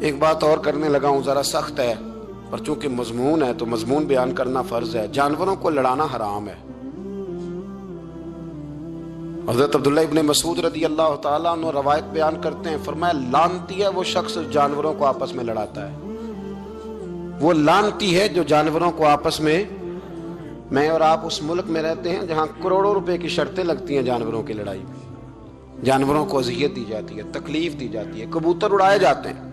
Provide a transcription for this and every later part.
ایک بات اور کرنے لگا ہوں، ذرا سخت ہے، پر چونکہ مضمون ہے تو مضمون بیان کرنا فرض ہے۔ جانوروں کو لڑانا حرام ہے۔ حضرت عبداللہ ابن مسعود رضی اللہ تعالیٰ عنہ روایت بیان کرتے ہیں، فرمایا لعنتی ہے وہ شخص جانوروں کو آپس میں لڑاتا ہے۔ وہ لعنتی ہے جو جانوروں کو آپس میں اور آپ اس ملک میں رہتے ہیں جہاں کروڑوں روپے کی شرطیں لگتی ہیں جانوروں کی لڑائی میں، جانوروں کو اذیت دی جاتی ہے، تکلیف دی جاتی ہے، کبوتر اڑائے جاتے ہیں،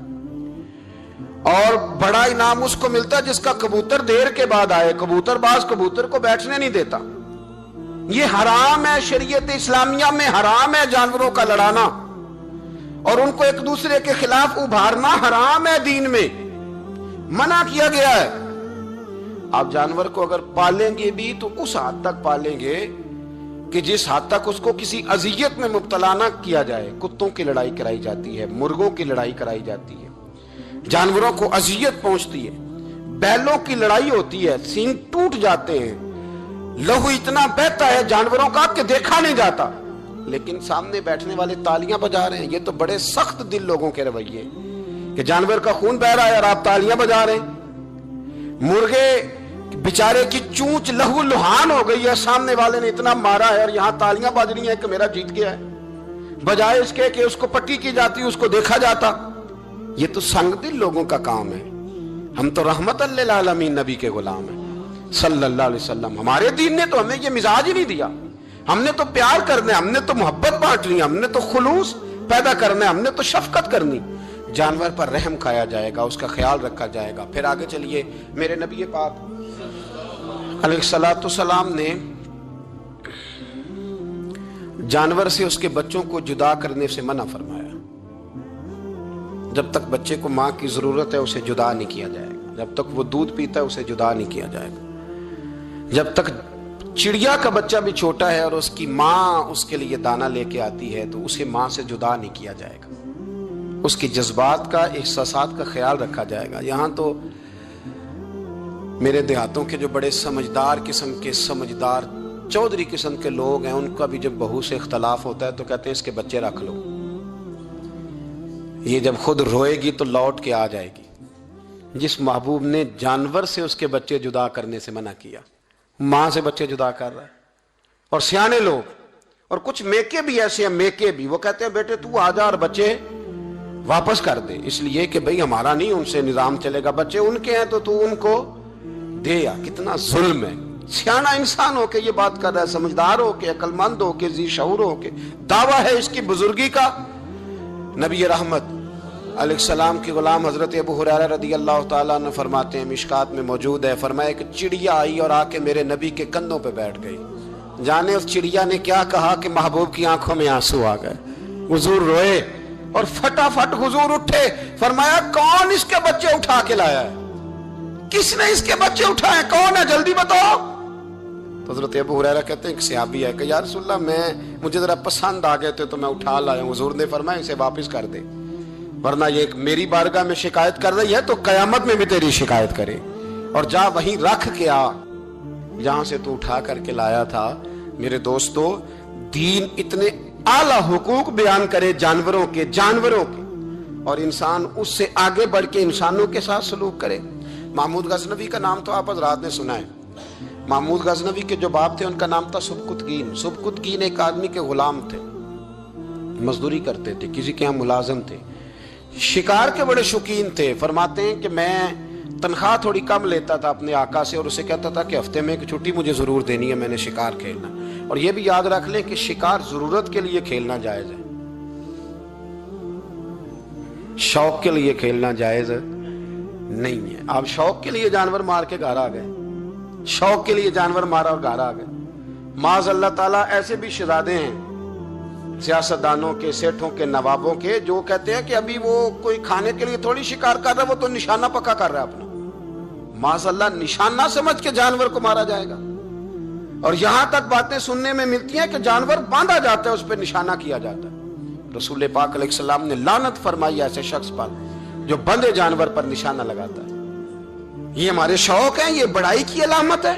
اور بڑا انعام اس کو ملتا ہے جس کا کبوتر دیر کے بعد آئے۔ کبوتر باز کبوتر کو بیٹھنے نہیں دیتا۔ یہ حرام ہے، شریعت اسلامیہ میں حرام ہے جانوروں کا لڑانا، اور ان کو ایک دوسرے کے خلاف ابھارنا حرام ہے، دین میں منع کیا گیا ہے۔ آپ جانور کو اگر پالیں گے بھی تو اس حد تک پالیں گے کہ جس حد تک اس کو کسی اذیت میں مبتلا نہ کیا جائے۔ کتوں کی لڑائی کرائی جاتی ہے، مرغوں کی لڑائی کرائی جاتی ہے، جانوروں کو اذیت پہنچتی ہے، بیلوں کی لڑائی ہوتی ہے، سینگ ٹوٹ جاتے ہیں، لہو اتنا بہتا ہے جانوروں کا کہ دیکھا نہیں جاتا، لیکن سامنے بیٹھنے والے تالیاں بجا رہے ہیں۔ یہ تو بڑے سخت دل لوگوں کے رویے کہ جانور کا خون بہ رہا ہے اور آپ تالیاں بجا رہے ہیں۔ مرغے بیچارے کی چونچ لہو لہان ہو گئی ہے، سامنے والے نے اتنا مارا ہے اور یہاں تالیاں بج رہی ہیں کہ میرا جیت گیا ہے، بجائے اس کے کہ اس کو پٹی کی جاتی، اس کو دیکھا جاتا۔ یہ تو سنگ دل لوگوں کا کام ہے۔ ہم تو رحمت للعالمین نبی کے غلام ہیں صلی اللہ علیہ وسلم۔ ہمارے دین نے تو ہمیں یہ مزاج ہی نہیں دیا۔ ہم نے تو پیار کرنا ہے، ہم نے تو محبت بانٹنی ہے، ہم نے تو خلوص پیدا کرنا ہے، ہم نے تو شفقت کرنی۔ جانور پر رحم کھایا جائے گا، اس کا خیال رکھا جائے گا۔ پھر آگے چلیے، میرے نبی پاک علیہ الصلوۃ والسلام نے جانور سے اس کے بچوں کو جدا کرنے سے منع فرمایا۔ جب تک بچے کو ماں کی ضرورت ہے اسے جدا نہیں کیا جائے گا، جب تک وہ دودھ پیتا ہے اسے جدا نہیں کیا جائے گا، جب تک چڑیا کا بچہ بھی چھوٹا ہے اور اس کی ماں اس کے لیے دانہ لے کے آتی ہے تو اسے ماں سے جدا نہیں کیا جائے گا، اس کے جذبات کا، احساسات کا خیال رکھا جائے گا۔ یہاں تو میرے دیہاتوں کے جو بڑے سمجھدار قسم کے، سمجھدار چودھری قسم کے لوگ ہیں، ان کا بھی جب بہو سے اختلاف ہوتا ہے تو کہتے ہیں اس کے بچے رکھ لو، یہ جب خود روئے گی تو لوٹ کے آ جائے گی۔ جس محبوب نے جانور سے اس کے بچے جدا کرنے سے منع کیا، ماں سے بچے جدا کر رہا ہے۔ اور سیانے لوگ اور کچھ میکے بھی ایسے ہیں، میکے بھی، وہ کہتے ہیں بیٹے تو آ جا اور بچے واپس کر دے، اس لیے کہ بھئی ہمارا نہیں ان سے نظام چلے گا، بچے ان کے ہیں تو ان کو دے۔ یا کتنا ظلم ہے۔ سیانا انسان ہو کے یہ بات کر رہا ہے، سمجھدار ہو کے، عقل مند ہو کے، ذی شعور ہو کے، دعویٰ ہے اس کی بزرگی کا۔ نبی رحمت علیہ السلام کی غلام حضرت ابو ہریرہ رضی اللہ تعالیٰ عنہ فرماتے ہیں، مشکات میں موجود ہے، فرمایا کہ چڑیا آئی اور آ کے میرے نبی کے کندھوں پہ بیٹھ گئی۔ جانے اس چڑیا نے کیا کہا کہ محبوب کی آنکھوں میں آنسو آ گئے، حضور روئے اور فٹافٹ حضور اٹھے، فرمایا کون اس کے بچے اٹھا کے لایا ہے؟ کس نے اس کے بچے اٹھائے؟ کون ہے؟ جلدی بتاؤ۔ تو حضرت ابو ہریرہ کہتے ہیں کہ صحابی ہے کہ یا رسول اللہ مجھے ذرا پسند آ گئے تھے تو میں اٹھا لایا ہوں۔ حضور نے فرمایا اسے واپس کر دے، ورنہ یہ میری بارگاہ میں شکایت کر رہی ہے تو قیامت میں بھی تیری شکایت کرے، اور جا وہیں رکھ کے آ جہاں سے تو اٹھا کر کے لایا تھا۔ میرے دوستو، دین اتنے اعلیٰ حقوق بیان کرے جانوروں کے اور انسان اس سے آگے بڑھ کے انسانوں کے ساتھ سلوک کرے۔ محمود غزنوی کا نام تو آپ حضرات نے سنا ہے۔ محمود غزنوی کے جو باپ تھے ان کا نام تھا سبکتگین۔ سبکتگین ایک آدمی کے غلام تھے، مزدوری کرتے تھے، کسی کے ہاں ملازم تھے، شکار کے بڑے شوقین تھے۔ فرماتے ہیں کہ میں تنخواہ تھوڑی کم لیتا تھا اپنے آقا سے اور اسے کہتا تھا کہ ہفتے میں ایک چھٹی مجھے ضرور دینی ہے، میں نے شکار کھیلنا۔ اور یہ بھی یاد رکھ لیں کہ شکار ضرورت کے لیے کھیلنا جائز ہے، شوق کے لیے کھیلنا جائز نہیں ہے۔ آپ شوق کے لیے جانور مار کے گھر آ گئے، شوق کے لیے جانور مارا اور گھر آ گئے۔ معاذ اللہ تعالیٰ ایسے بھی شہزادے ہیں سیاستدانوں کے، سیٹھوں کے، نوابوں کے، جو کہتے ہیں کہ ابھی وہ کوئی کھانے کے لیے تھوڑی شکار کر رہا ہے، وہ تو نشانہ پکا کر رہا ہے اپنا۔ معاذ اللہ نشانہ سمجھ کے جانور کو مارا جائے گا، اور یہاں تک باتیں سننے میں ملتی ہیں کہ جانور باندھا جاتا ہے، اس پہ نشانہ کیا جاتا ہے۔ رسول پاک علیہ السلام نے لعنت فرمائی ایسے شخص پر جو بندے جانور پر نشانہ لگاتا ہے۔ یہ ہمارے شوق ہیں، یہ بڑائی کی علامت ہے۔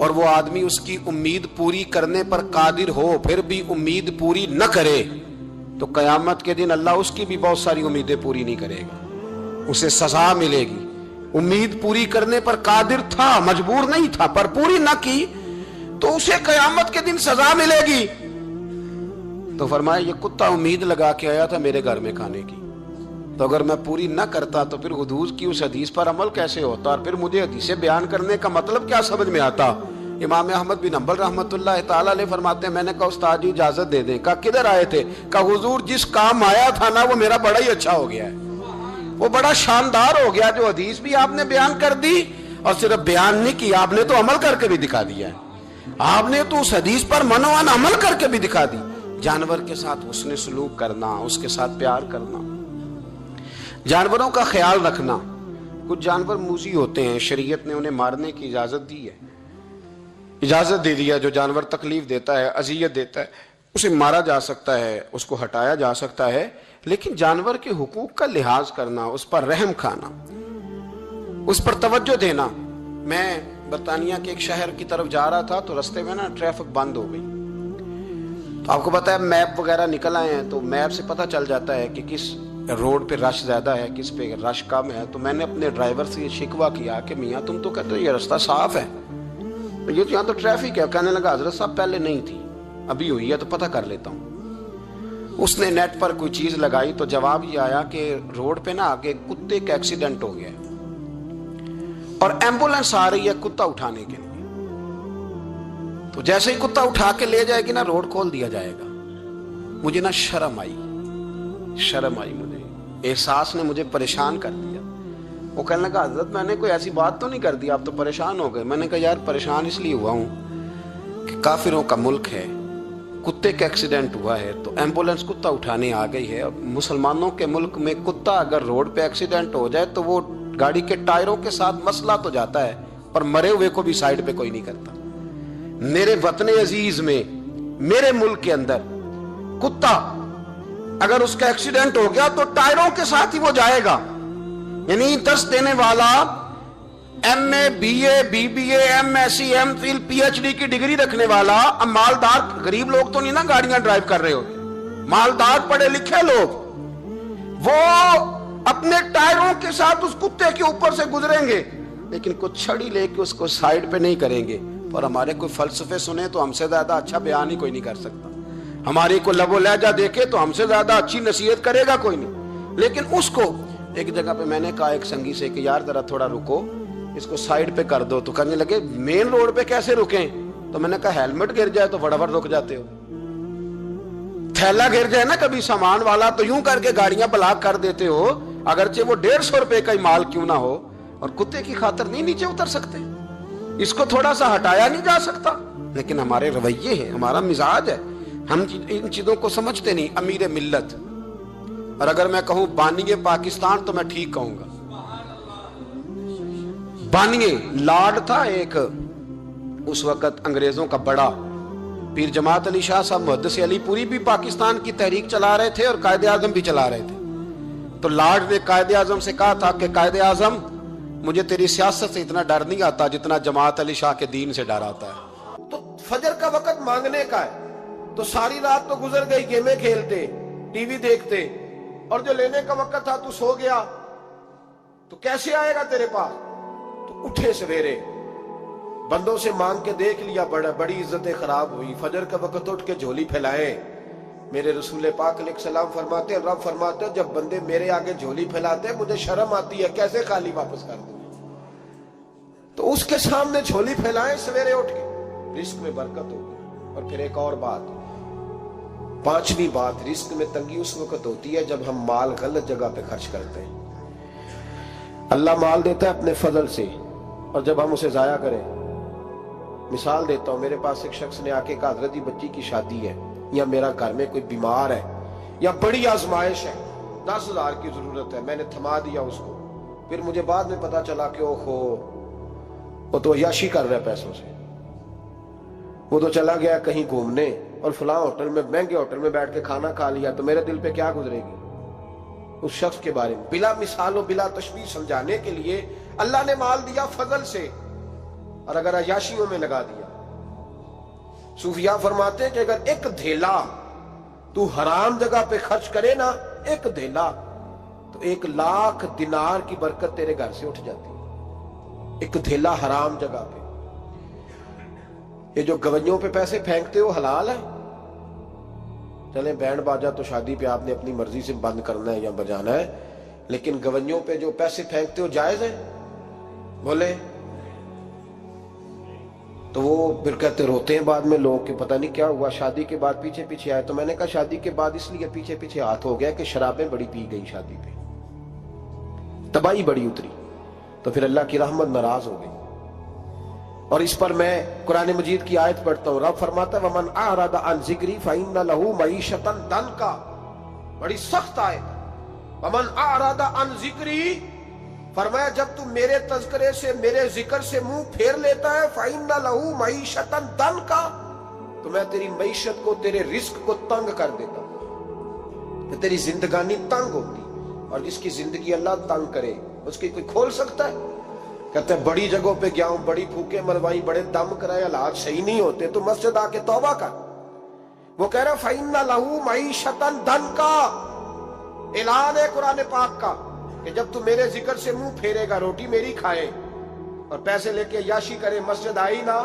اور وہ آدمی اس کی امید پوری کرنے پر قادر ہو پھر بھی امید پوری نہ کرے تو قیامت کے دن اللہ اس کی بھی بہت ساری امیدیں پوری نہیں کرے گا، اسے سزا ملے گی۔ امید پوری کرنے پر قادر تھا، مجبور نہیں تھا، پر پوری نہ کی تو اسے قیامت کے دن سزا ملے گی۔ تو فرمایا یہ کتا امید لگا کے آیا تھا میرے گھر میں کھانے کی، تو اگر میں پوری نہ کرتا تو پھر حضور کی اس حدیث پر عمل کیسے ہوتا، اور پھر مجھے حدیثیں بیان کرنے کا مطلب کیا سمجھ میں آتا۔ امام احمد بن حنبل رحمۃ اللہ تعالیٰ علیہ فرماتے ہیں میں نے کہا استاد جی اجازت دے دیں۔ کہا کدھر آئے تھے؟ کہا حضور جس کام آیا تھا نا وہ میرا بڑا ہی اچھا ہو گیا ہے، وہ بڑا شاندار ہو گیا، جو حدیث بھی آپ نے بیان کر دی اور صرف بیان نہیں کی، آپ نے تو عمل کر کے بھی دکھا دیا ہے، آپ نے تو اس حدیث پر منوان عمل کر کے بھی دکھا دی۔ جانور کے ساتھ حسن سلوک کرنا، اس کے ساتھ پیار کرنا، جانوروں کا خیال رکھنا۔ کچھ جانور موذی ہوتے ہیں، شریعت نے انہیں مارنے کی اجازت دی ہے، اجازت دے دیا۔ جو جانور تکلیف دیتا ہے، اذیت دیتا ہے، اسے مارا جا سکتا ہے، اس کو ہٹایا جا سکتا ہے، لیکن جانور کے حقوق کا لحاظ کرنا، اس پر رحم کھانا، اس پر توجہ دینا۔ میں برطانیہ کے ایک شہر کی طرف جا رہا تھا تو رستے میں نا ٹریفک بند ہو گئی، تو آپ کو پتا ہے میپ وغیرہ نکل آئے ہیں، تو میپ سے پتہ چل جاتا ہے کہ کس روڈ پہ رش زیادہ ہے، کس پہ رش کم ہے۔ تو میں نے اپنے ڈرائیور سے یہ شکوہ کیا کہ میاں تم تو کہتے ہو یہ رستہ صاف ہے، یہ تو یہاں تو ٹریفک ہے۔ کہنے لگا حضرت صاحب پہلے نہیں تھی، ابھی ہوئی ہے تو پتہ کر لیتا ہوں۔ اس نے نیٹ پر کوئی چیز لگائی تو جواب یہ آیا کہ روڈ پہ نا آگے کتے کا ایکسیڈنٹ ہو گیا ہے اور ایمبولینس آ رہی ہے کتا اٹھانے کے لیے، تو جیسے ہی کتا اٹھا کے لے جائے گی نا روڈ کھول دیا جائے گا۔ مجھے نا شرم آئی مجھے، احساس نے مجھے پریشان کر دیا۔ وہ کہنے لگا حضرت میں نے کوئی ایسی بات تو نہیں کر دی، آپ تو پریشان ہو گئے۔ میں نے کہا یار پریشان اس لیے ہوا ہوں کہ کافروں کا ملک ہے، کتے کا ایکسیڈنٹ ہوا ہے تو ایمبولینس کتا اٹھانے آ گئی ہے۔ اب مسلمانوں کے ملک میں کتا اگر روڈ پہ ایکسیڈنٹ ہو جائے تو وہ گاڑی کے ٹائروں کے ساتھ مسئلہ تو جاتا ہے، پر مرے ہوئے کو بھی سائیڈ پہ کوئی نہیں کرتا۔ میرے وطن عزیز میں، میرے ملک کے اندر کتا اگر اس کا ایکسیڈنٹ ہو گیا تو ٹائروں کے ساتھ ہی وہ جائے گا، یعنی درس دینے والا M A, B A, B B A, M S C, M Phil, P H D کی ڈگری رکھنے والا، اب مالدار غریب لوگ تو نہیں نا گاڑیاں ڈرائیو کر رہے ہوتے، مالدار پڑھے لکھے لوگ، وہ اپنے ٹائروں کے ساتھ اس کتے کے اوپر سے گزریں گے، لیکن کچھ چھڑی لے کے اس کو سائیڈ پہ نہیں کریں گے۔ اور ہمارے کوئی فلسفے سنے تو ہم سے زیادہ اچھا بیان ہی کوئی نہیں کر سکتا، ہماری کو لب و لہجہ دیکھے تو ہم سے زیادہ اچھی نصیحت کرے گا کوئی نہیں۔ لیکن اس کو ایک جگہ پہ میں نے کہا ایک سنگی سے کہ یار ذرا تھوڑا رکو، اس کو سائیڈ پہ کر دو، تو کہنے لگے مین روڈ پہ کیسے رکیں؟ تو میں نے کہا ہیلمٹ گر جائے تو فٹافٹ رک جاتے ہو، تھیلا گر جائے نا کبھی سامان والا تو یوں کر کے گاڑیاں بلاک کر دیتے ہو، اگرچہ وہ 150 روپے کا ہی مال کیوں نہ ہو، اور کتے کی خاطر نہیں نیچے اتر سکتے، اس کو تھوڑا سا ہٹایا نہیں جا سکتا۔ لیکن ہمارے رویے ہیں، ہمارا مزاج ہے، ہم ان چیزوں کو سمجھتے نہیں۔ امیر ملت، اور اگر میں کہوں بانی پاکستان تو میں ٹھیک کہوں گا۔ بانی لارڈ تھا ایک اس وقت انگریزوں کا بڑا، پیر جماعت علی شاہ صاحب محدث علی پوری بھی پاکستان کی تحریک چلا رہے تھے اور قائد اعظم بھی چلا رہے تھے۔ تو لارڈ نے قائد اعظم سے کہا تھا کہ قائد اعظم مجھے تیری سیاست سے اتنا ڈر نہیں آتا جتنا جماعت علی شاہ کے دین سے ڈر آتا ہے۔ تو فجر کا وقت مانگنے کا ہے، تو ساری رات تو گزر گئی گیمیں کھیلتے، ٹی وی دیکھتے، اور جو لینے کا وقت تھا تو سو گیا، تو کیسے آئے گا تیرے پاس؟ تو اٹھے سویرے، بندوں سے مانگ کے دیکھ لیا، بڑی عزتیں خراب ہوئی، فجر کا وقت اٹھ کے جھولی پھیلائے۔ میرے رسول پاک علیہ السلام فرماتے ہیں، رب فرماتے ہیں جب بندے میرے آگے جھولی پھیلاتے ہیں مجھے شرم آتی ہے، کیسے خالی واپس کر دوں؟ تو اس کے سامنے جھولی پھیلائیں سویرے اٹھ کے، رزق میں برکت ہوگی۔ اور پھر ایک اور بات، پانچویں بات، رزق میں تنگی اس وقت ہوتی ہے جب ہم مال غلط جگہ پہ خرچ کرتے ہیں۔ اللہ مال دیتا ہے اپنے فضل سے، اور جب ہم اسے ضائع کریں، مثال دیتا ہوں، میرے پاس ایک شخص نے آ کے کہا حضرت جی بچی کی شادی ہے، یا میرا گھر میں کوئی بیمار ہے، یا بڑی آزمائش ہے، 10,000 کی ضرورت ہے، میں نے تھما دیا اس کو۔ پھر مجھے بعد میں پتا چلا کہ اوہو وہ تو عیاشی کر رہا ہے پیسوں سے، وہ تو چلا گیا کہیں گھومنے اور فلاں ہوٹل میں، مہنگے ہوٹل میں بیٹھ کے کھانا کھا لیا، تو میرے دل پہ کیا گزرے گی اس شخص کے بارے میں؟ بلا مثال و بلا تشبیہ سمجھانے کے لیے اللہ نے مال دیا فضل سے، اور اگر عیاشیوں میں لگا دیا. صوفیاء فرماتے ہیں کہ اگر ایک دھیلا تو حرام جگہ پہ خرچ کرے نا، ایک دھیلا، تو 1,00,000 دینار کی برکت تیرے گھر سے اٹھ جاتی ہے. ایک دھیلا حرام جگہ پہ. یہ جو گویوں پہ پیسے پھینکتے ہو حلال ہے؟ چلیں بینڈ باجا تو شادی پہ آپ نے اپنی مرضی سے بند کرنا ہے یا بجانا ہے، لیکن گویوں پہ جو پیسے پھینکتے ہو جائز ہے؟ بولے. تو وہ پھر کہتے روتے ہیں بعد میں لوگ کہ پتہ نہیں کیا ہوا، شادی کے بعد پیچھے پیچھے آئے. تو میں نے کہا شادی کے بعد اس لیے پیچھے پیچھے ہاتھ ہو گیا کہ شرابیں بڑی پی گئی، شادی پہ تباہی بڑی اتری، تو پھر اللہ کی رحمت ناراض ہو گئی. اور اس پر میں قرآن مجید کی آیت پڑھتا ہوں. رب فرماتا ہے وَمَنْ أَعْرَضَ عَنْ ذِكْرِي فَإِنَّ لَهُ مَعِيشَةً ضَنْكًا. بڑی سخت آیت. وَمَنْ أَعْرَضَ عَنْ ذِكْرِي، فرمایا جب تم میرے تذکرے سے، میرے ذکر سے منہ پھیر لیتا ہے، فَإِنَّ لَهُ مَعِيشَةً ضَنْكًا، تو میں تیری معیشت کو، تیرے رزق کو تنگ کر دیتا ہوں، کہ تیری زندگانی تنگ ہوتی. اور جس کی زندگی اللہ تنگ کرے اس کی کوئی کھول سکتا ہے؟ کہتے ہیں بڑی جگہوں پہ گیا ہوں، بڑی پھوکے مروائی، بڑے دم کرائے، حالات صحیح نہیں ہوتے، تو مسجد آ کے توبہ کر. وہ کہہ رہا فَإِنَّ لَهُ مَعِيشَةً ضَنْكًا. اعلان ہے قرآن پاک کا کہ جب تو میرے ذکر سے منہ پھیرے گا، روٹی میری کھائے اور پیسے لے کے عیاشی کرے، مسجد آئی نہ.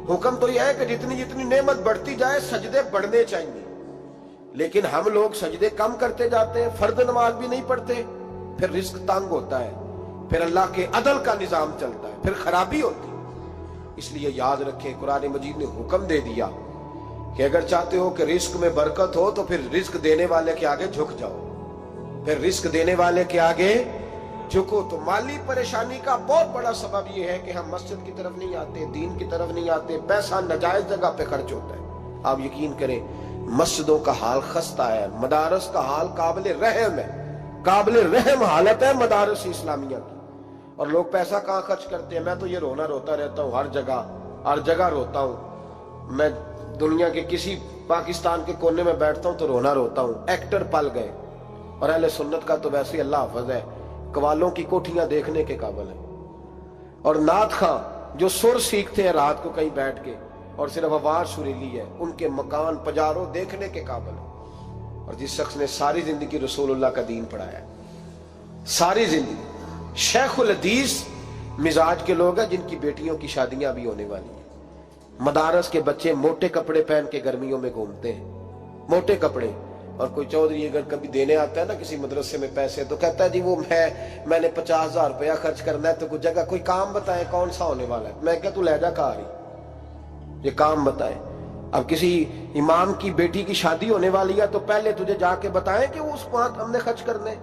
حکم تو یہ ہے کہ جتنی جتنی نعمت بڑھتی جائے سجدے بڑھنے چاہیے، لیکن ہم لوگ سجدے کم کرتے جاتے ہیں، فرض نماز بھی نہیں پڑھتے، پھر رزق تنگ ہوتا ہے، پھر اللہ کے عدل کا نظام چلتا ہے، پھر خرابی ہوتی. اس لیے یاد رکھیں قرآن مجید نے حکم دے دیا کہ اگر چاہتے ہو کہ رزق میں برکت ہو تو پھر رزق دینے والے کے آگے جھک جاؤ، پھر رزق دینے والے کے آگے جھکو. تو مالی پریشانی کا بہت بڑا سبب یہ ہے کہ ہم مسجد کی طرف نہیں آتے، دین کی طرف نہیں آتے، پیسہ ناجائز جگہ پہ خرچ ہوتا ہے. آپ یقین کریں مسجدوں کا حال خستہ ہے، مدارس کا حال قابل رحم ہے، قابل رحم حالت ہے مدارس اسلامیہ کی. اور لوگ پیسہ کہاں خرچ کرتے ہیں؟ میں تو یہ روتا رہتا ہوں، ہر جگہ روتا ہوں. میں دنیا کے کسی پاکستان کے کونے میں بیٹھتا ہوں تو روتا ہوں. ایکٹر پل گئے، اور اہل سنت کا تو ویسے اللہ حافظ ہے، قوالوں کی کوٹھیاں دیکھنے کے قابل ہیں. اور نعت خواں جو سر سیکھتے ہیں رات کو کہیں بیٹھ کے اور صرف آواز سریلی ہے، ان کے مکان پجاروں دیکھنے کے قابل ہیں. اور جس شخص نے ساری زندگی رسول اللہ کا دین پڑھایا ہے، ساری زندگی، شیخ الحدیث مزاج کے لوگ ہیں جن کی بیٹیوں کی شادیاں بھی ہونے والی ہیں. مدارس کے بچے موٹے کپڑے پہن کے گرمیوں میں گھومتے ہیں، موٹے کپڑے. اور کوئی چودھری اگر کبھی دینے آتا ہے نا کسی مدرسے میں پیسے، تو کہتا ہے جی وہ میں نے 50,000 روپیہ خرچ کرنا ہے، تو کوئی جگہ کوئی کام بتائیں کون سا ہونے والا ہے. میں کہتا تو لے جا کہا رہی، یہ کام بتائیں. اب کسی امام کی بیٹی کی شادی ہونے والی ہے تو پہلے تجھے جا کے بتائیں کہ وہ اس کو ہم نے خرچ کرنے.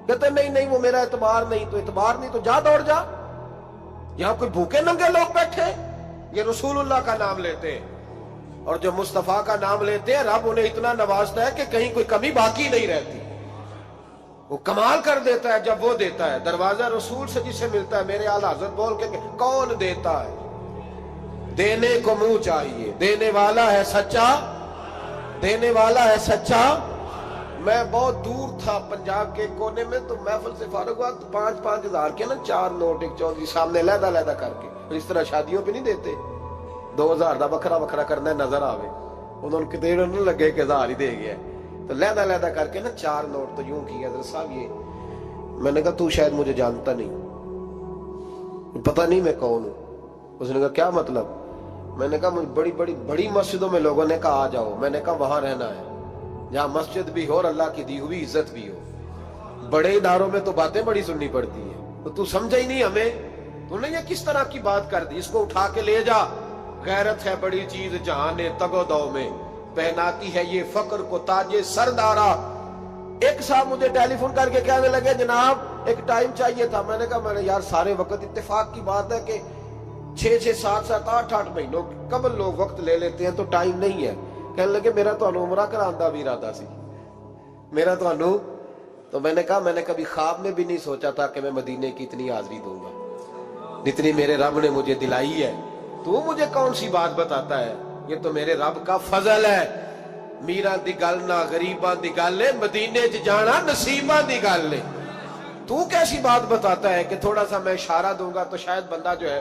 کہتے نہیں وہ میرا اعتبار نہیں. تو اعتبار نہیں تو جا دوڑ جا. یہاں کوئی بھوکے ننگے لوگ بیٹھے، یہ رسول اللہ کا نام لیتے ہیں، اور جو مصطفیٰ کا نام لیتے ہیں رب انہیں اتنا نوازتا ہے کہ کہیں کوئی کمی باقی نہیں رہتی. وہ کمال کر دیتا ہے جب وہ دیتا ہے. دروازہ رسول سے جسے ملتا ہے، میرے اعلیٰ حضرت بول کے کون دیتا ہے؟ دینے کو منہ چاہیے، دینے والا ہے سچا، دینے والا ہے سچا. میں بہت دور تھا پنجاب کے کونے میں، تو محفل سے فارغ ہوا تو 5,000 کے نا 4 نوٹ ایک چودھری سامنے لہدا کر کے، اس طرح شادیوں پہ نہیں دیتے 2,000 دا وکھرا کرنا نظر آوے. انہوں نے کتنے نہ لگے کہ 1,000 ہی دے گیا، تو لہدا کر کے نا 4 نوٹ تو یوں کی حضرت صاحب یہ. میں نے کہا تو شاید مجھے جانتا نہیں، پتہ نہیں میں کون ہوں. اس نے کہا کیا مطلب؟ میں نے کہا مجھے بڑی مسجدوں میں لوگوں نے کہا آ جاؤ. میں نے کہا وہاں رہنا ہے جہاں مسجد بھی ہو اور اللہ کی دی ہوئی عزت بھی ہو. بڑے اداروں میں تو باتیں بڑی سننی پڑتی ہیں، تو سمجھا ہی نہیں ہمیں. تو نے یہ کس طرح کی بات کر دی؟ اس کو اٹھا کے لے جا. غیرت ہے بڑی چیز جہان تگو دو میں، پہناتی ہے یہ فقر کو تاج سردارا. ایک صاحب مجھے ٹیلی فون کر کے کہنے لگے جناب ایک ٹائم چاہیے تھا. میں نے کہا یار سارے وقت اتفاق کی بات ہے کہ 6 7 8 مہینوں قبل لوگ وقت لے لیتے ہیں، تو ٹائم نہیں ہے. کہنے لگے میرا تو عمرہ کراندہ بھی ارادہ سی، میرا تو میں نے کہا میں نے کبھی خواب میں بھی نہیں سوچا تھا کہ میں مدینے کی اتنی حاضری دوں گا جتنی میرے رب نے مجھے دلائی ہے. تو مجھے کون سی بات بتاتا ہے؟ یہ تو میرے رب کا فضل ہے. میراں دی گل نہ غریباں دی گل ہے، مدینے چ جانا نصیباں دی گل ہے. تو کیسی بات بتاتا ہے کہ تھوڑا سا میں اشارہ دوں گا تو شاید بندہ جو ہے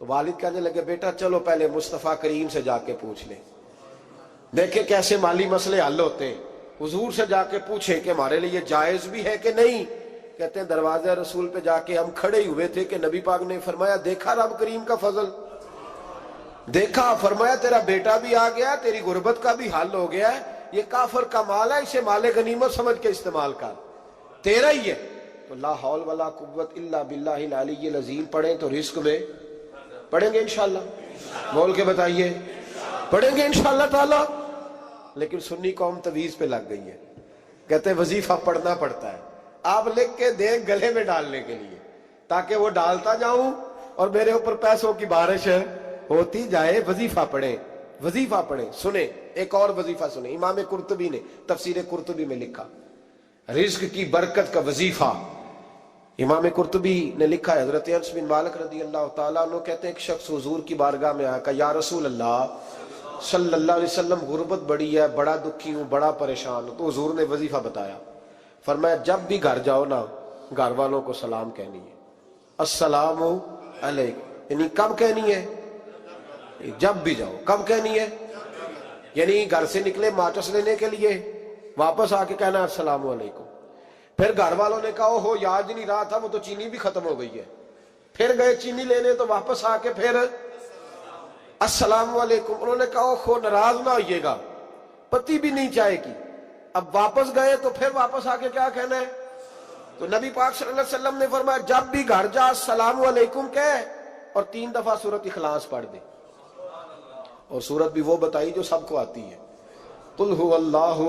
تو والد کہنے لگے بیٹا چلو پہلے مصطفیٰ کریم سے جا کے پوچھ لیں، دیکھیں کیسے مالی مسئلے حل ہوتے ہیں، حضور سے جا کے پوچھیں کہ ہمارے لیے جائز بھی ہے کہ نہیں۔ کہتے ہیں دروازے رسول پہ جا کے ہم کھڑے ہی ہوئے تھے کہ نبی پاک نے فرمایا دیکھا رب کریم کا فضل، دیکھا، فرمایا تیرا بیٹا بھی آ گیا، تیری غربت کا بھی حل ہو گیا ہے، یہ کافر کا مال ہے، اسے مال غنیمت سمجھ کے استعمال کر، تیرا ہی ہے۔ تو لا حول ولا قوت الا باللہ العلی العظیم پڑھیں تو رزق میں پڑھیں گے انشاءاللہ، بول کے بتائیے پڑھیں گے انشاءاللہ تعالی۔ لیکن سنی قوم تویز پہ لگ گئی ہے، کہتے ہیں وظیفہ پڑھنا پڑتا ہے، آپ لکھ کے دیں گلے میں ڈالنے کے لیے تاکہ وہ ڈالتا جاؤں اور میرے اوپر پیسوں کی بارش ہوتی جائے۔ وظیفہ پڑھیں، وظیفہ پڑھیں۔ سنیں ایک اور وظیفہ سنیں، امام قرطبی نے تفسیر قرطبی میں لکھا رزق کی برکت کا وظیفہ۔ امام قرطبی نے لکھا ہے حضرت انس بن مالک رضی اللہ تعالیٰ عنہ کہتے ہیں ایک شخص حضور کی بارگاہ میں آیا، کہا یا رسول اللہ صلی اللہ علیہ وسلم غربت بڑی ہے، بڑا دکھی ہوں، بڑا پریشان ہوں۔ تو حضور نے وظیفہ بتایا، فرمایا جب بھی گھر جاؤ نا گھر والوں کو سلام کہنی ہے، السلام علیکم، یعنی کب کہنی ہے؟ جب بھی جاؤ۔ کب کہنی ہے؟ یعنی گھر سے نکلے ماچس لینے کے لیے، واپس آ کے کہنا السلام علیکم۔ پھر گھر والوں نے کہا ہو یاد نہیں رہا تھا، وہ تو چینی بھی ختم ہو گئی ہے، پھر گئے چینی لینے تو واپس آ کے پھر السلام علیکم۔ انہوں نے کہا خو ناراض نہ ہوئیے گا، پتی بھی نہیں چائے کی۔ اب واپس گئے تو پھر واپس آ کے کیا کہنا ہے؟ تو نبی پاک صلی اللہ علیہ وسلم نے فرمایا جب بھی گھر جا السلام علیکم کہے اور 3 دفعہ سورۃ اخلاص پڑھ دے، اور سورت بھی وہ بتائی جو سب کو آتی ہے، قل هو اللہ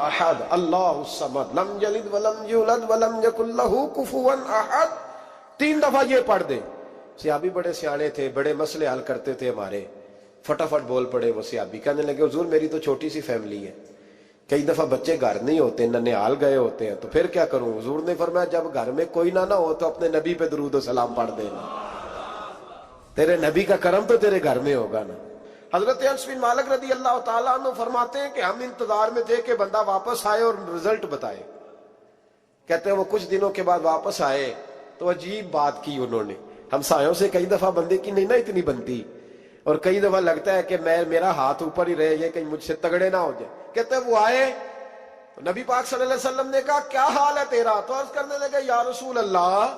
احد اللہ الصمد لم یلد ولم یولد ولم یکن لہ کفوا احد، 3 دفعہ یہ پڑھ دے۔ صحابی بڑے سیانے تھے، بڑے مسئلے حل کرتے تھے ہمارے، فٹافٹ بول پڑے وہ صحابی، کہنے لگے حضور میری تو چھوٹی سی فیملی ہے، کئی دفعہ بچے گھر نہیں ہوتے، ننھیال گئے ہوتے ہیں، تو پھر کیا کروں؟ حضور نے فرمایا جب گھر میں کوئی نہ ہو تو اپنے نبی پہ درود و سلام پڑھ دینا، تیرے نبی کا کرم تو تیرے گھر میں ہوگا نا۔ حضرت انس بن مالک رضی اللہ تعالیٰ عنہ فرماتے ہیں کہ ہم انتظار میں تھے کہ بندہ واپس آئے اور رزلٹ بتائے۔ کہتے ہیں وہ کچھ دنوں کے بعد واپس آئے تو عجیب بات کی انہوں نے، ہمسایوں سے کئی دفعہ بندے کی نہیں نا اتنی بنتی، اور کئی دفعہ لگتا ہے کہ میرا ہاتھ اوپر ہی رہے، یہ کہیں مجھ سے تگڑے نہ ہو جائے۔ کہتے ہیں وہ آئے، نبی پاک صلی اللہ علیہ وسلم نے کہا کیا حال ہے تیرا؟ تو عرض کرنے لگے یا رسول اللہ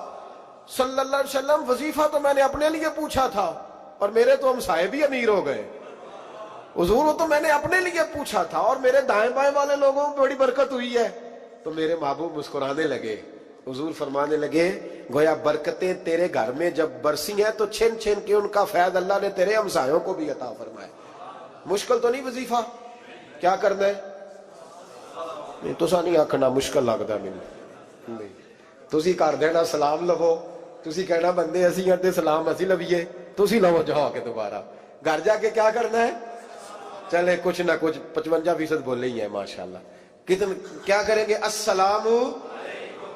صلی اللہ علیہ وسلم وظیفہ تو میں نے اپنے لیے پوچھا تھا اور میرے تو ہمسائے بھی امیر ہو گئے، حضور وہ تو میں نے اپنے لیے پوچھا تھا اور میرے دائیں بائیں والے لوگوں میں بڑی برکت ہوئی ہے۔ تو میرے محبوب مسکرانے لگے، حضور فرمانے لگے گویا برکتیں تیرے گھر میں جب برسی ہیں تو چھن چھن کے ان کا فیض اللہ نے تیرے ہمسایوں کو بھی عطا فرمایا۔ مشکل تو نہیں وظیفہ، کیا کرنا ہے؟ نہیں تو نہیں آکھنا مشکل لگتا مجھے، نہیں تسی کر دینا سلام لو، تسی کہنا بندے اسی کرتے سلام اسی لویے، تسی لو جاؤ کے دوبارہ گھر جا کے کیا کرنا ہے؟ چلے کچھ نہ کچھ 55% بولے ہی ہیں ماشاءاللہ، کیا کریں گے؟ السلام،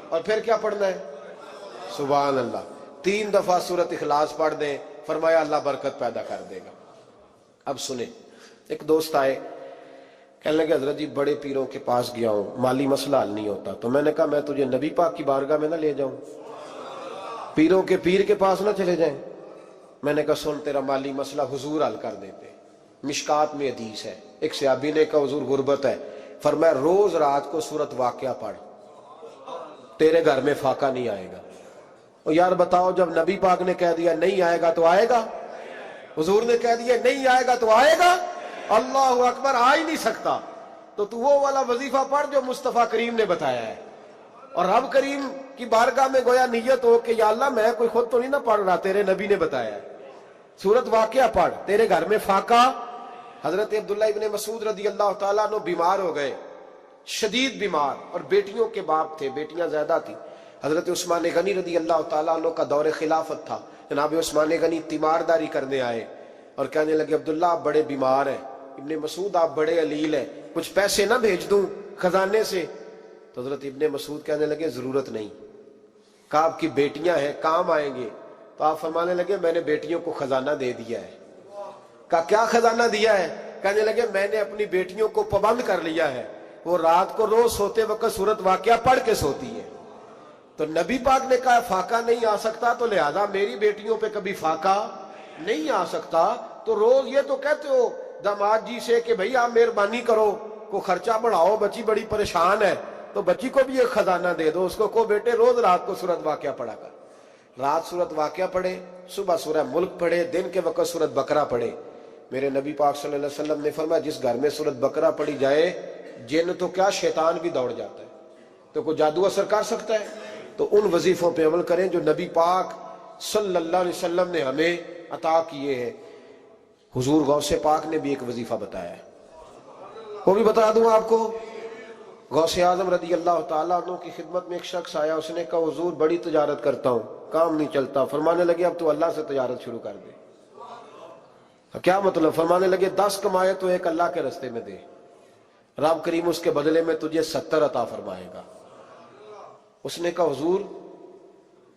اور پھر کیا پڑھنا ہے؟ سبحان اللہ، 3 دفعہ سورۃ اخلاص پڑھ دیں، فرمایا اللہ برکت پیدا کر دے گا۔ اب سنیں، ایک دوست آئے، کہنے لگے حضرت جی بڑے پیروں کے پاس گیا ہوں، مالی مسئلہ حل نہیں ہوتا، تو میں نے کہا میں تجھے نبی پاک کی بارگاہ میں نہ لے جاؤں، پیروں کے پیر کے پاس نہ چلے جائیں۔ میں نے کہا سن تیرا مالی مسئلہ حضور حل کر دیتے۔ مشکات میں حدیث ہے، ایک صحابی نے کہا حضور غربت ہے، فرمایا روز رات کو سورۃ واقعہ پڑھ، تیرے گھر میں فاقہ نہیں آئے گا۔ اور یار بتاؤ جب نبی پاک نے کہہ دیا نہیں آئے گا تو آئے گا، حضور نے کہہ دیا نہیں آئے گا تو آئے گا، اللہ اکبر، آ ہی نہیں سکتا۔ تو وہ والا وظیفہ پڑھ جو مصطفیٰ کریم نے بتایا ہے، اور رب کریم کی بارگاہ میں گویا نیت ہو کہ یا اللہ میں کوئی خود تو نہیں نہ پڑھ رہا، تیرے نبی نے بتایا ہے، سورۃ واقعہ پڑھ، تیرے گھر میں فاقہ۔ حضرت عبداللہ ابن مسعود رضی اللہ تعالیٰ عنہ بیمار ہو گئے، شدید بیمار، اور بیٹیوں کے باپ تھے، بیٹیاں زیادہ تھیں۔ حضرت عثمان غنی رضی اللہ تعالیٰ عنہ کا دور خلافت تھا، جناب عثمان غنی تیمارداری کرنے آئے اور کہنے لگے عبداللہ آپ بڑے بیمار ہیں، ابن مسعود آپ بڑے علیل ہیں، کچھ پیسے نہ بھیج دوں خزانے سے؟ تو حضرت ابن مسعود کہنے لگے ضرورت نہیں، کہا آپ کی بیٹیاں ہیں کام آئیں گے۔ تو آپ فرمانے لگے میں نے بیٹیوں کو خزانہ دے دیا ہے۔ کہا کیا خزانہ دیا ہے؟ کہنے لگے میں نے اپنی بیٹیوں کو پابند کر لیا ہے، وہ رات کو روز سوتے وقت سورۃ واقعہ پڑھ کے سوتی ہے۔ تو نبی پاک نے کہا فاقہ نہیں آ سکتا، تو لہذا میری بیٹیوں پہ کبھی فاقہ نہیں آ سکتا تو روز یہ تو کہتے ہو داماد جی سے کہ بھئی آپ مہربانی کرو کو خرچہ بڑھاؤ، بچی بڑی پریشان ہے، تو بچی کو بھی ایک خزانہ دے دو، اس کو بیٹے روز رات کو سورت واقعہ پڑھا کر، رات سورت واقعہ پڑھے، صبح سورہ ملک پڑھے، دن کے وقت سورت بقرہ پڑھے۔ میرے نبی پاک صلی اللہ علیہ وسلم نے فرمایا جس گھر میں سورت بقرہ پڑھی جائے جن تو کیا شیطان بھی دوڑ جاتا ہے، تو کوئی جادو اثر کر سکتا ہے؟ تو ان وظیفوں پہ عمل کریں جو نبی پاک صلی اللہ علیہ وسلم نے ہمیں عطا کیے ہیں۔ حضور غوث پاک نے بھی ایک وظیفہ بتایا ہے، وہ بھی بتا دوں آپ کو۔ غوث اعظم رضی اللہ تعالیٰ عنہ کی خدمت میں ایک شخص آیا، اس نے کہا حضور بڑی تجارت کرتا ہوں، کام نہیں چلتا۔ فرمانے لگے اب تو اللہ سے تجارت شروع کر دے۔ کیا مطلب؟ فرمانے لگے 10 کمائے تو ایک اللہ کے رستے میں دے، رب کریم اس کے بدلے میں تجھے 70 عطا فرمائے گا۔ اس نے کہا حضور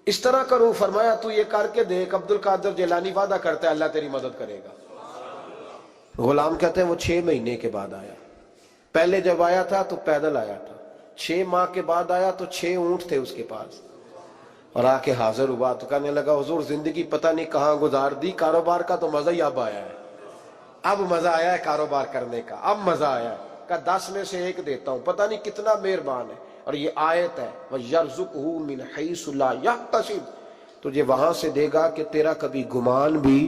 اس طرح کروں؟ فرمایا تو یہ کر کے دیکھ، عبد القادر جیلانی وعدہ کرتا ہے اللہ تیری مدد کرے گا۔ غلام کہتے ہیں وہ 6 مہینے کے بعد آیا، پہلے جب آیا تھا تو پیدل آیا تھا، 6 ماہ کے بعد آیا تو 6 اونٹ تھے اس کے پاس، اور آ کے حاضر ہوا تو کہنے لگا حضور زندگی پتہ نہیں کہاں گزار دی، کاروبار کا تو مزہ ہی اب آیا ہے، اب مزہ آیا ہے کاروبار کرنے کا، اب مزہ آیا ہے۔ کہا 10 میں سے 1 دیتا ہوں، پتہ نہیں کتنا مہربان ہے۔ اور یہ آیت ہے وَيَرْزُقْهُ مِنْ حَيْثُ لَا يَحْتَسِبُ، تجھے وہاں سے دے گا کہ تیرا کبھی گمان بھی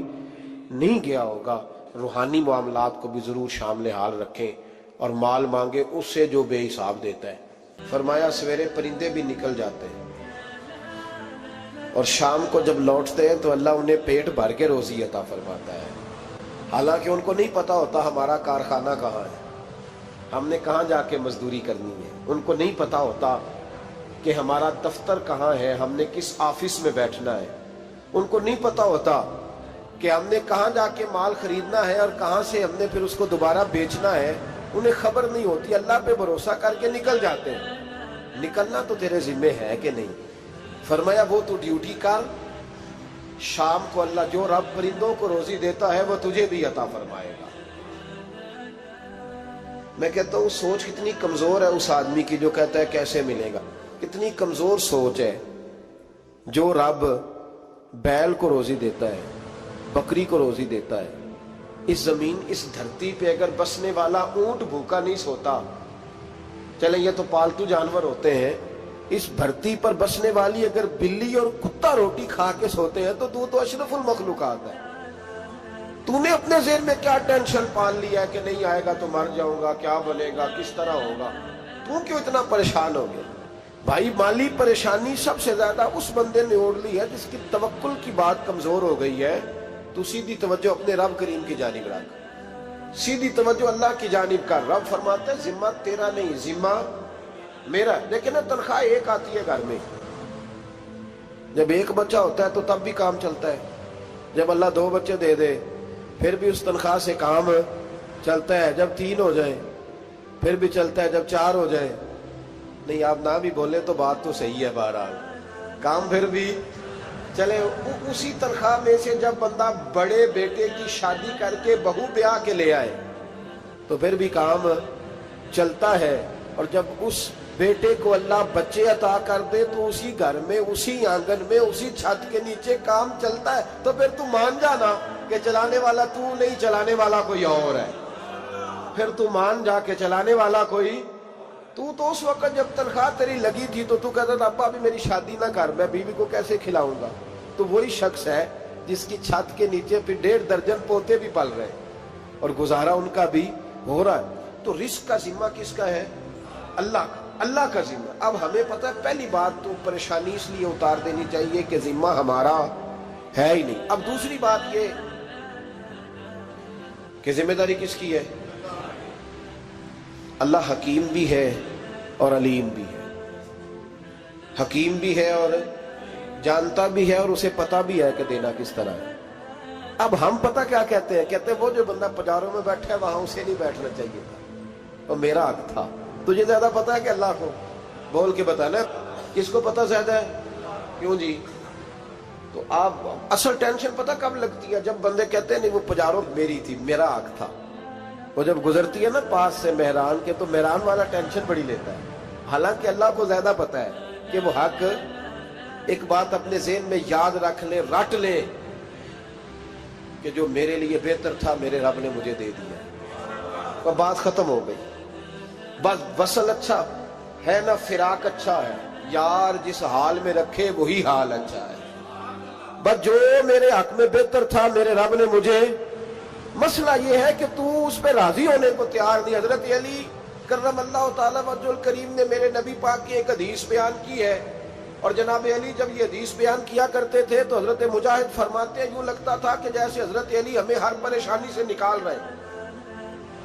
نہیں گیا ہوگا۔ روحانی معاملات کو بھی ضرور شامل حال رکھیں، اور مال مانگے اس سے جو بے حساب دیتا ہے۔ فرمایا سویرے پرندے بھی نکل جاتے ہیں اور شام کو جب لوٹتے ہیں تو اللہ انہیں پیٹ بھر کے روزی عطا فرماتا ہے، حالانکہ ان کو نہیں پتا ہوتا ہمارا کارخانہ کہاں ہے، ہم نے کہاں جا کے مزدوری کرنی ہے، ان کو نہیں پتا ہوتا کہ ہمارا دفتر کہاں ہے، ہم نے کس آفس میں بیٹھنا ہے، ان کو نہیں پتا ہوتا کہ ہم نے کہاں جا کے مال خریدنا ہے اور کہاں سے ہم نے پھر اس کو دوبارہ بیچنا ہے، انہیں خبر نہیں ہوتی، اللہ پہ بھروسہ کر کے نکل جاتے ہیں۔ نکلنا تو تیرے ذمہ ہے کہ نہیں؟ فرمایا وہ تو ڈیوٹی کر، شام کو اللہ جو رب پرندوں کو روزی دیتا ہے وہ تجھے بھی عطا فرمائے گا۔ میں کہتا ہوں سوچ کتنی کمزور ہے اس آدمی کی جو کہتا ہے کیسے ملے گا، کتنی کمزور سوچ ہے۔ جو رب بیل کو روزی دیتا ہے، بکری کو روزی دیتا ہے، اس زمین اس دھرتی پہ اگر بسنے والا اونٹ بھوکا نہیں سوتا، چلیں یہ تو پالتو جانور ہوتے ہیں، اس دھرتی پر بسنے والی اگر بلی اور کتا روٹی کھا کے سوتے ہیں تو اشرف المخلوقات ہے۔ تو نے اپنے ذہن میں کیا ٹینشن پال لیا ہے کہ نہیں آئے گا تو مر جاؤں گا، کیا بنے گا، کس طرح ہوگا، تو کیوں اتنا پریشان ہو گیا؟ بھائی مالی پریشانی سب سے زیادہ اس بندے نے اوڑھ لی ہے جس کی توکل کی بات کمزور ہو گئی ہے۔ تو سیدھی توجہ اپنے رب کریم کی جانب رکھ، سیدھی توجہ اللہ کی جانب کر۔ رب فرماتا ہے ذمہ تیرا نہیں، ذمہ میرا۔ لیکن تنخواہ ایک آتی ہے گھر میں، جب ایک بچہ ہوتا ہے تو تب بھی کام چلتا ہے، جب اللہ 2 بچے دے دے پھر بھی اس تنخواہ سے کام چلتا ہے، جب 3 ہو جائیں پھر بھی چلتا ہے، جب 4 ہو جائیں نہیں، آپ نہ بھی بولے تو بات تو صحیح ہے، بہرحال کام پھر بھی چلے۔ اسی تنخواہ میں سے جب بندہ بڑے بیٹے کی شادی کر کے بہو بیاہ کے لے آئے تو پھر بھی کام چلتا ہے، اور جب اس بیٹے کو اللہ بچے عطا کر دے تو اسی گھر میں، اسی آنگن میں، اسی چھت کے نیچے کام چلتا ہے۔ تو پھر تو مان جانا کہ چلانے والا تو نہیں، چلانے والا کوئی اور ہے، پھر تو مان جا کے چلانے والا کوئی تو اس وقت جب تنخواہ تیری لگی تھی تو کہتا تھا ابا ابھی میری شادی نہ کر، میں بیوی کو کیسے کھلاؤں گا؟ تو وہی شخص ہے جس کی چھت کے نیچے پھر 1.5 درجن پوتے بھی پل رہے اور گزارا ان کا بھی ہو رہا ہے۔ تو رزق کا ذمہ کس کا ہے؟ اللہ کا ذمہ۔ اب ہمیں پتہ ہے پہلی بات تو پریشانی اس لیے اتار دینی چاہیے کہ ذمہ ہمارا ہے ہی نہیں۔ اب دوسری بات یہ کہ ذمہ داری کس کی ہے؟ اللہ حکیم بھی ہے اور علیم بھی ہے، حکیم بھی ہے اور جانتا بھی ہے، اور اسے پتا بھی ہے کہ دینا کس طرح ہے۔ اب ہم پتہ کیا کہتے ہیں؟ کہتے ہیں وہ جو بندہ پجاروں میں بیٹھا ہے وہاں اسے نہیں بیٹھنا چاہیے تھا، اور میرا حق تھا۔ تجھے زیادہ پتا ہے کہ اللہ کو؟ بول کے بتانا کس کو پتہ زیادہ ہے؟ کیوں جی؟ تو آپ اصل ٹینشن پتہ کب لگتی ہے؟ جب بندے کہتے ہیں نہیں وہ پجاروں میری تھی، میرا حق تھا۔ وہ جب گزرتی ہے نا پاس سے مہران کے تو مہران والا ٹینشن بڑی لیتا ہے، حالانکہ اللہ کو زیادہ پتہ ہے کہ وہ حق۔ ایک بات اپنے ذہن میں یاد رکھ لیں، رٹ لیں، کہ جو میرے لیے بہتر تھا میرے رب نے مجھے دے دیا. اور بات ختم ہو گئی. بس وصل اچھا ہے نہ فراق اچھا ہے، یار جس حال میں رکھے وہی حال اچھا ہے. بس جو میرے حق میں بہتر تھا میرے رب نے مجھے، مسئلہ یہ ہے کہ تو اس پہ راضی ہونے کو تیار نہیں. حضرت علی کرم اللہ تعالی وجہ الکریم نے میرے نبی پاک کی ایک حدیث بیان کی ہے، اور جناب علی جب یہ حدیث بیان کیا کرتے تھے تو حضرت مجاہد فرماتے ہیں یوں لگتا تھا کہ جیسے حضرت علی ہمیں ہر پریشانی سے نکال رہے ہیں.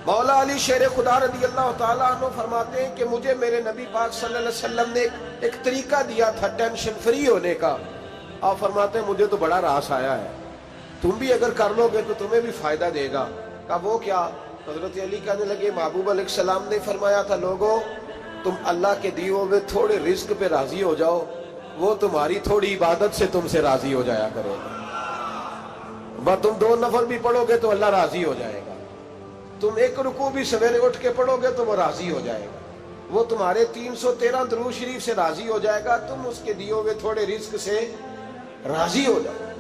مولا علی شیر خدا رضی اللہ تعالیٰ عنہ فرماتے ہیں کہ مجھے میرے نبی پاک صلی اللہ علیہ وسلم نے ایک طریقہ دیا تھا ٹینشن فری ہونے کا. آپ فرماتے ہیں مجھے تو بڑا راس آیا ہے، تم بھی اگر کر لو گے تو تمہیں بھی فائدہ دے گا. کہا وہ کیا؟ حضرت علی کہنے لگے محبوب علیہ السلام نے فرمایا تھا لوگوں تم اللہ کے دیے ہوئے تھوڑے رزق پہ راضی ہو جاؤ، وہ تمہاری تھوڑی عبادت سے تم سے راضی ہو جایا کرو. بس تم 2 نفل بھی پڑھو گے تو اللہ راضی ہو جائے گا، تم 1 رکوع بھی سویرے اٹھ کے پڑھو گے تو وہ راضی ہو جائے گا، وہ تمہارے 313 درود شریف سے راضی ہو جائے گا، تم اس کے دیے ہوئے تھوڑے رزق سے راضی ہو جاؤ.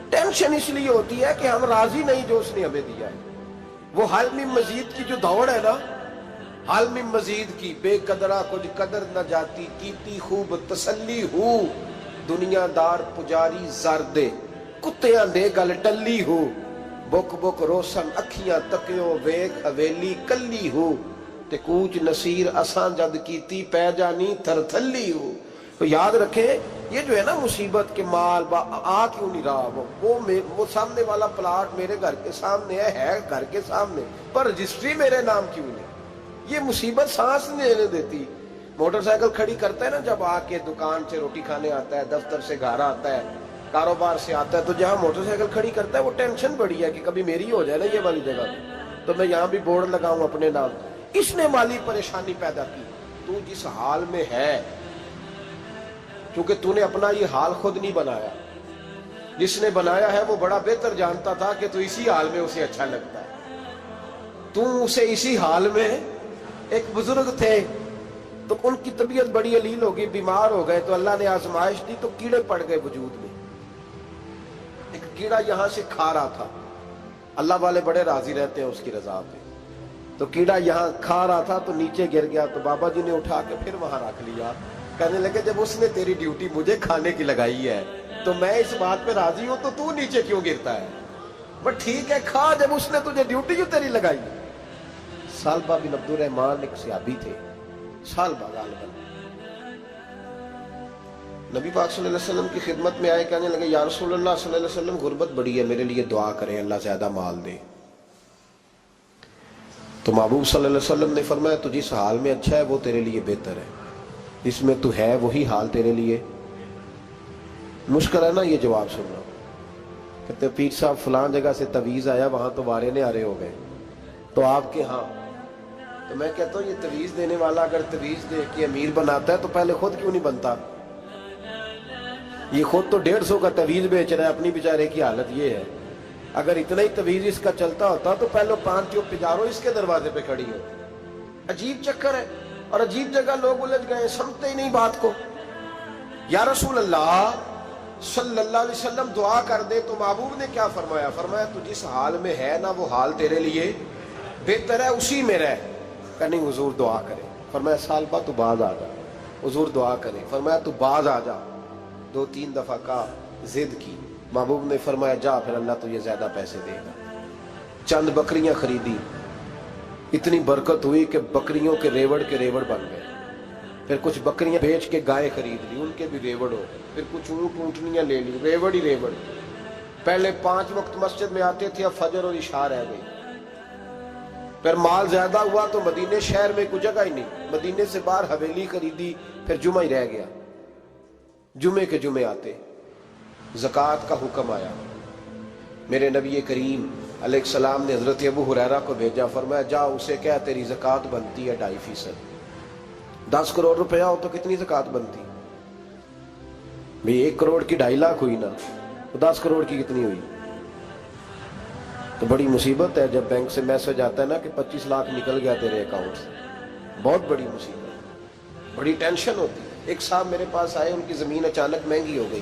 ٹینشن اس لیے ہوتی ہے کہ ہم راضی نہیں جو اس نے ہمیں دیا ہے. وہ حال میں مزید کی جو دوڑ ہے نا، حال میں مزید کی، بے قدرہ کچھ قدر نہ جاتی، کیتی خوب تسلی ہو، دنیا دار پجاری زردے، کتیاں دے گل ٹلی ہو، بک بک روشن اکھیاں تکیو ویک حویلی کلی ہو، تے کوچ نصیر اساں جد کیتی پہ جانی تھر تھلی ہو. تو یاد رکھیں یہ جو ہے نا مصیبت کے مال آ کیوں نہیں رہا، وہ سامنے والا پلاٹ میرے گھر کے سامنے ہے گھر کے سامنے، پر رجسٹری میرے نام کیوں نہیں؟ یہ مصیبت سانس نہیں لینے دیتی. موٹر سائیکل کھڑی کرتا ہے نا جب آ کے دکان سے روٹی کھانے آتا ہے، دفتر سے گھر آتا ہے، کاروبار سے آتا ہے، تو جہاں موٹر سائیکل کھڑی کرتا ہے وہ ٹینشن بڑی ہے کہ کبھی میری ہو جائے نا یہ والی جگہ تو میں یہاں بھی بورڈ لگاؤں اپنے نام. اس نے مالی پریشانی پیدا کی. تو جس حال میں ہے، کیونکہ تو نے اپنا یہ حال خود نہیں بنایا، جس نے بنایا ہے وہ بڑا بہتر جانتا تھا کہ تو اسی حال میں اسے اچھا لگتا ہے. تو اسے اسی حال میں، ایک بزرگ تھے تو ان کی طبیعت بڑی علیل ہو گئی، بیمار ہو گئے، تو اللہ نے آزمائش دی تو کیڑے پڑ گئے وجود میں. ایک کیڑا یہاں سے کھا رہا تھا، اللہ والے بڑے راضی رہتے ہیں اس کی رضا پہ، تو کیڑا یہاں کھا رہا تھا تو نیچے گر گیا، تو بابا جی نے اٹھا کے پھر وہاں رکھ لیا. کہنے لگے جب اس نے تیری ڈیوٹی مجھے کھانے کی لگائی ہے تو میں اس بات پہ راضی ہوں تو نیچے کیوں گرتا ہے؟ بس ٹھیک ہے کھا، جب اس نے تجھے ڈیوٹی جو تیری لگائی. سالبہ بن عبد الرحمن ایک صحابی تھے، سالبہ غالباً نبی پاک صلی اللہ علیہ وسلم کی خدمت میں آئے، کہنے لگے یا رسول اللہ صلی اللہ علیہ وسلم غربت بڑی ہے، میرے لیے دعا کریں اللہ زیادہ مال دے. تو محبوب صلی اللہ علیہ وسلم نے فرمایا تو جس حال میں اچھا ہے وہ تیرے لیے بہتر ہے، اس میں تو ہے وہی حال تیرے لیے. مشکل ہے نا یہ جواب سننا. کہتے پیر صاحب فلان جگہ سے تویز آیا، وہاں تو وارے نے آرے ہو گئے، تو آپ کے ہاں. تو میں کہتا ہوں یہ تویز دینے والا اگر تویز دے کے امیر بناتا ہے تو پہلے خود کیوں نہیں بنتا؟ یہ خود تو 150 کا تویز بیچ رہا ہے، اپنی بیچارے کی حالت یہ ہے. اگر اتنا ہی تویز اس کا چلتا ہوتا تو پہلے 5 جو پجارو اس کے دروازے پہ کھڑی ہو. عجیب چکر ہے اور عجیب جگہ لوگ الجھ گئے، سمجھتے ہی نہیں بات کو. یا رسول اللہ صلی اللہ علیہ وسلم دعا کر دے، تو محبوب نے کیا فرمایا؟ فرمایا تو جس حال میں ہے نا وہ حال تیرے لیے بہتر ہے، اسی میں رہ. کہ نہیں حضور دعا کرے. فرمایا سالبہ تو باز آ جا. حضور دعا کرے. فرمایا تو باز آ جا. 2-3 دفعہ کا ضد کی. محبوب نے فرمایا جا پھر اللہ تجھے زیادہ پیسے دے گا. چند بکریاں خریدی، اتنی برکت ہوئی کہ بکریوں کے ریوڑ بن گئے. پھر کچھ بکریاں بیچ کے گائے خرید لی، ان کے بھی ریوڑ ہو. پھر کچھ اونٹ اونٹنیاں لے لی، ریوڑ ہی ریوڑ. پہلے 5 وقت مسجد میں آتے تھے، اب فجر اور عشاء رہ گئی. پھر مال زیادہ ہوا تو مدینے شہر میں کوئی جگہ ہی نہیں، مدینے سے باہر حویلی خریدی، پھر جمعہ ہی رہ گیا. جمعے کے جمعے آتے. زکوٰۃ کا حکم آیا. میرے نبی کریم علیہ السلام نے حضرت ابو ہریرہ کو بھیجا، فرمایا جا اسے کہہ تیری زکوٰۃ بنتی ہے 2.5%. 10 کروڑ روپیہ ہو تو کتنی زکوٰۃ بنتی؟ بھئی 1 کروڑ کی 2.5 لاکھ ہوئی نا، تو 10 کروڑ کی کتنی ہوئی؟ تو بڑی مصیبت ہے جب بینک سے میسج آتا ہے نا کہ 25 لاکھ نکل گیا تیرے اکاؤنٹ سے. بہت بڑی مصیبت، بڑی ٹینشن ہوتی ہے. ایک صاحب میرے پاس آئے، ان کی زمین اچانک مہنگی ہو گئی،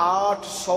800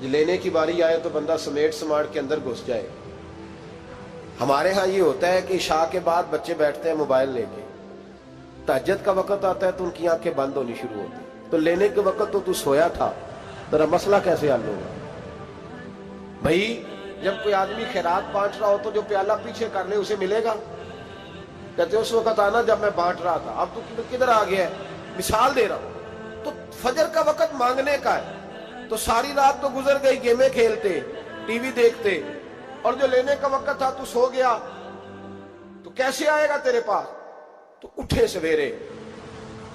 لینے کی باری آئے تو بندہ سمیٹ سماٹ کے اندر گھس جائے. ہمارے ہاں یہ ہوتا ہے کہ عشاء کے بعد بچے بیٹھتے ہیں موبائل لے کے, تہجد کا وقت آتا ہے تو ان کی آنکھیں بند ہونی شروع ہوتی, تو لینے کے وقت تو سویا تھا, ذرا مسئلہ کیسے حل ہوگا بھائی؟ جب کوئی آدمی خیرات بانٹ رہا ہو تو جو پیالہ پیچھے کر لے اسے ملے گا؟ کہتے اس وقت آنا جب میں بانٹ رہا تھا, اب تو کدھر آ گیا ہے؟ مثال دے رہا ہوں. تو فجر کا وقت مانگنے کا ہے, تو ساری رات تو گزر گئی گیمیں کھیلتے, ٹی وی دیکھتے, اور جو لینے کا وقت تھا تو سو گیا, تو کیسے آئے گا تیرے پاس؟ تو اٹھے سویرے,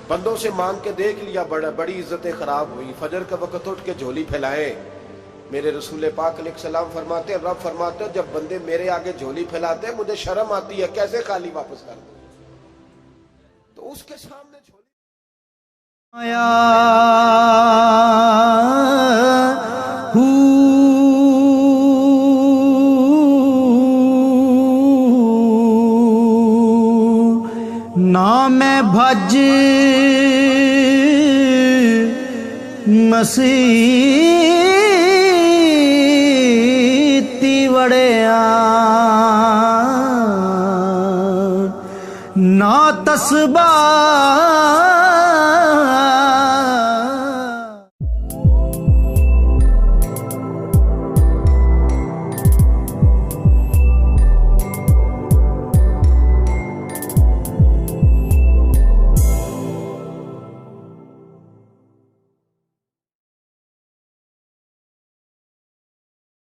بندوں سے مانگ کے دیکھ لیا, بڑی عزتیں خراب ہوئی. فجر کا وقت اٹھ کے جھولی پھیلائے. میرے رسول پاک علیہ السلام فرماتے ہیں, رب فرماتے ہیں جب بندے میرے آگے جھولی پھیلاتے ہیں مجھے شرم آتی ہے, کیسے خالی واپس کر دوں؟ تو اس کے سامنے جھولی نام بھج مسیتی وڑیا نا تسبا